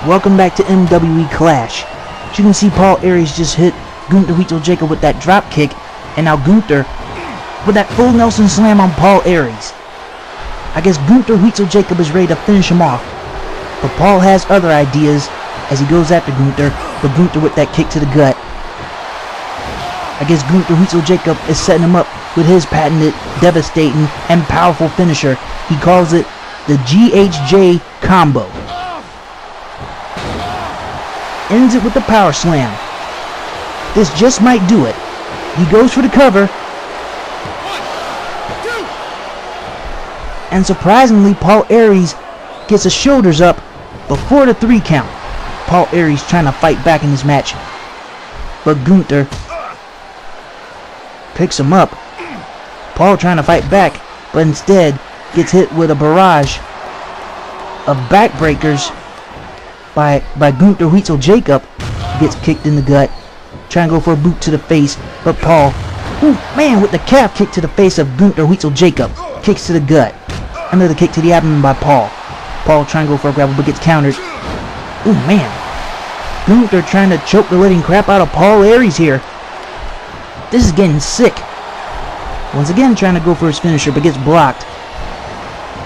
Welcome back to MWE Clash. As you can see, Paul Aries just hit Gunther Jacob with that drop kick, and now Gunther with that full Nelson slam on Paul Aries. I guess Gunther Jacob is ready to finish him off, but Paul has other ideas as he goes after Gunther, but Gunther with that kick to the gut. I guess Gunther Jacob is setting him up with his patented, devastating, and powerful finisher. He calls it the GHJ combo. Ends it with the power slam. This just might do it. He goes for the cover. And surprisingly, Paul Aries gets his shoulders up before the 3 count. Paul Aries trying to fight back in this match, but Gunther picks him up. Paul trying to fight back, but instead gets hit with a barrage of backbreakers by Gunther Jacob. Gets kicked in the gut, trying to go for a boot to the face, but Paul, with the calf kick to the face of Gunther Jacob, kicks to the gut. Another kick to the abdomen by Paul. Paul trying to go for a grapple, but gets countered. Gunther trying to choke the living crap out of Paul Aries here. This is getting sick. Once again trying to go for his finisher, but gets blocked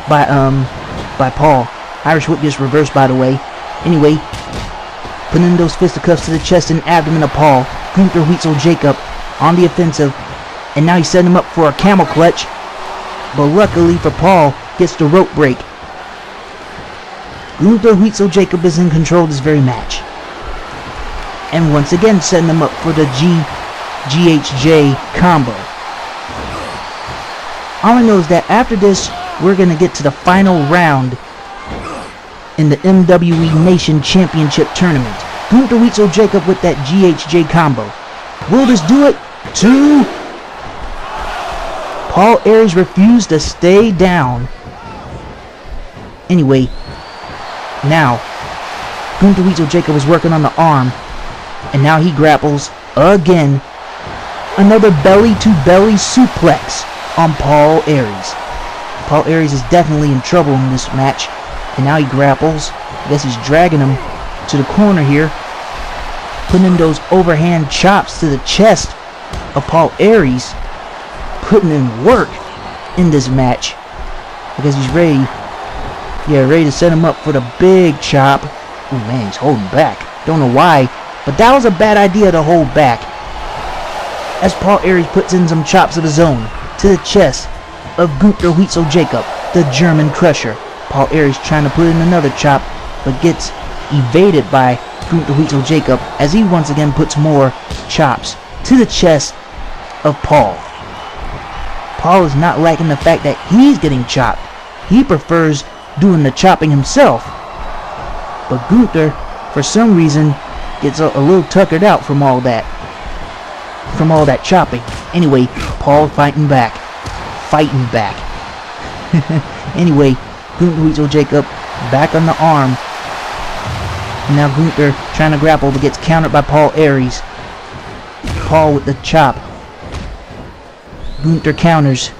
by Paul. Irish whip gets reversed, by the way. Anyway, putting in those fisticuffs to the chest and abdomen of Paul. Gunther Jacob on the offensive, and now he's setting him up for a camel clutch, but luckily for Paul, gets the rope break. Gunther Jacob is in control of this very match, and once again setting him up for the GHJ combo. All I know is that after this, we're going to get to the final round in the MWE Nation Championship Tournament. Gunther Jacob with that GHJ combo. Will this do it? 2. Paul Aries refused to stay down. Anyway, now Gunther Jacob is working on the arm, and now he grapples again. Another belly-to-belly suplex on Paul Aries. Paul Aries is definitely in trouble in this match, and now he grapples. I guess he's dragging him to the corner here, putting in those overhand chops to the chest of Paul Aries, putting in work in this match. I guess he's ready to set him up for the big chop. He's holding back. Don't know why, but that was a bad idea to hold back, as Paul Aries puts in some chops of his own to the chest of Gunther Jacob, the German Crusher. Paul Aries trying to put in another chop, but gets evaded by Gunther Jacob as he once again puts more chops to the chest of Paul. Paul is not liking the fact that he's getting chopped. He prefers doing the chopping himself. But Gunther, for some reason, gets a little tuckered out from all that chopping. Anyway, Paul fighting back. Anyway, Gunther Jacob back on the arm. And now Gunther trying to grapple, but gets countered by Paul Aries. Paul with the chop. Gunther counters,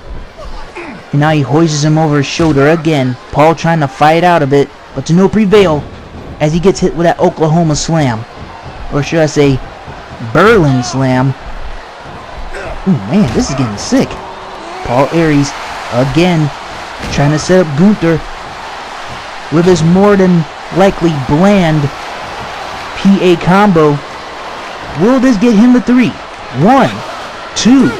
and now he hoists him over his shoulder again. Paul trying to fight out of it, but to no prevail, as he gets hit with that Oklahoma slam, or should I say Berlin slam. This is getting sick. Paul Aries again trying to set up Gunther with his more than likely bland PA combo. Will this get him the 3? 1, 2.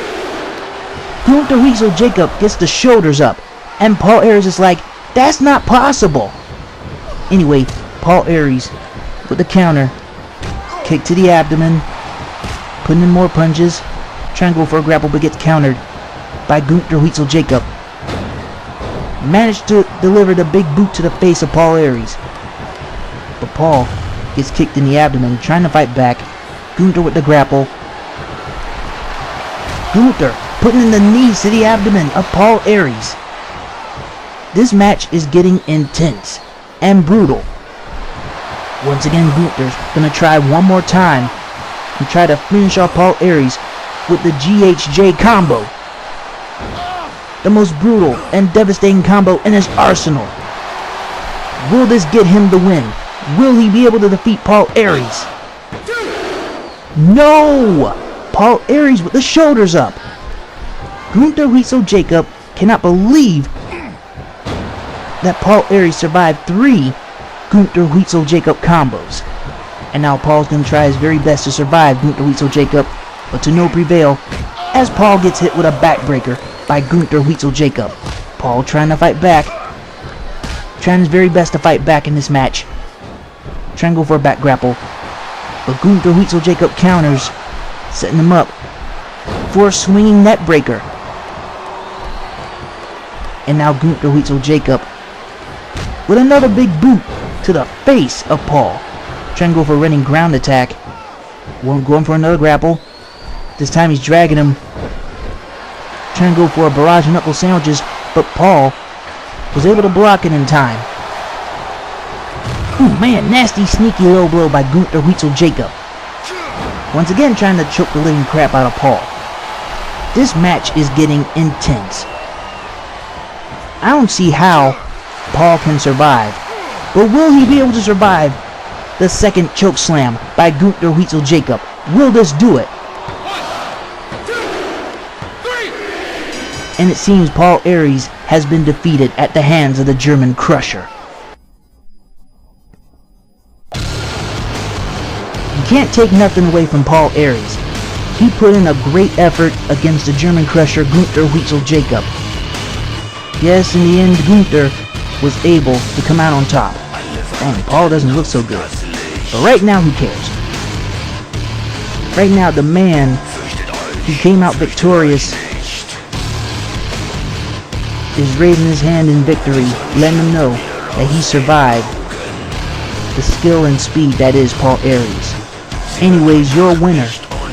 Gunther Jacob gets the shoulders up, and Paul Aries is like, that's not possible. Anyway, Paul Aries with the counter, kick to the abdomen, putting in more punches, trying to go for a grapple, but gets countered by Gunther Jacob. Managed to deliver the big boot to the face of Paul Aries, but Paul gets kicked in the abdomen, trying to fight back. Gunther with the grapple. Gunther putting in the knees to the abdomen of Paul Aries. This match is getting intense and brutal. Once again, Gunther's gonna try one more time and try to finish off Paul Aries with the GHJ combo. The most brutal and devastating combo in his arsenal. Will this get him the win? Will he be able to defeat Paul Aries? No! Paul Aries with the shoulders up. Gunther Huitzel Jacob cannot believe that Paul Aries survived 3 Gunther Huitzel Jacob combos. And now Paul's going to try his very best to survive Gunther Huitzel Jacob, but to no prevail, as Paul gets hit with a backbreaker by Gunther Huitzel Jacob. Paul trying to fight back. Trying his very best to fight back in this match. Trying to go for a back grapple. But Gunther Huitzel Jacob counters, setting him up for a swinging net breaker. And now Gunther Huitzel Jacob with another big boot to the face of Paul. Trying to go for a running ground attack. Going for another grapple. This time he's dragging him. Trying to go for a barrage of knuckle sandwiches, but Paul was able to block it in time. Oh man, nasty sneaky low blow by Gunther Huitzel Jacob. Once again trying to choke the living crap out of Paul. This match is getting intense. I don't see how Paul can survive, but will he be able to survive the second choke slam by Gunther Huitzel Jacob? Will this do it? 1, 2, 3. And it seems Paul Aries has been defeated at the hands of the German Crusher. You can't take nothing away from Paul Aries. He put in a great effort against the German Crusher Gunther Huitzel Jacob. Yes, in the end, Gunther was able to come out on top. Dang, Paul doesn't look so good. But right now, who cares? Right now, the man who came out victorious is raising his hand in victory, letting him know that he survived the skill and speed that is Paul Aries. Anyways, your winner,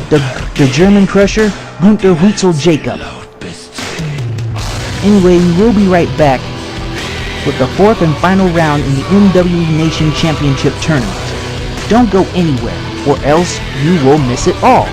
the German Crusher, Gunther Huitzel Jacob. Anyway, we will be right back with the 4th and final round in the MWE Nation Championship Tournament. Don't go anywhere, or else you will miss it all.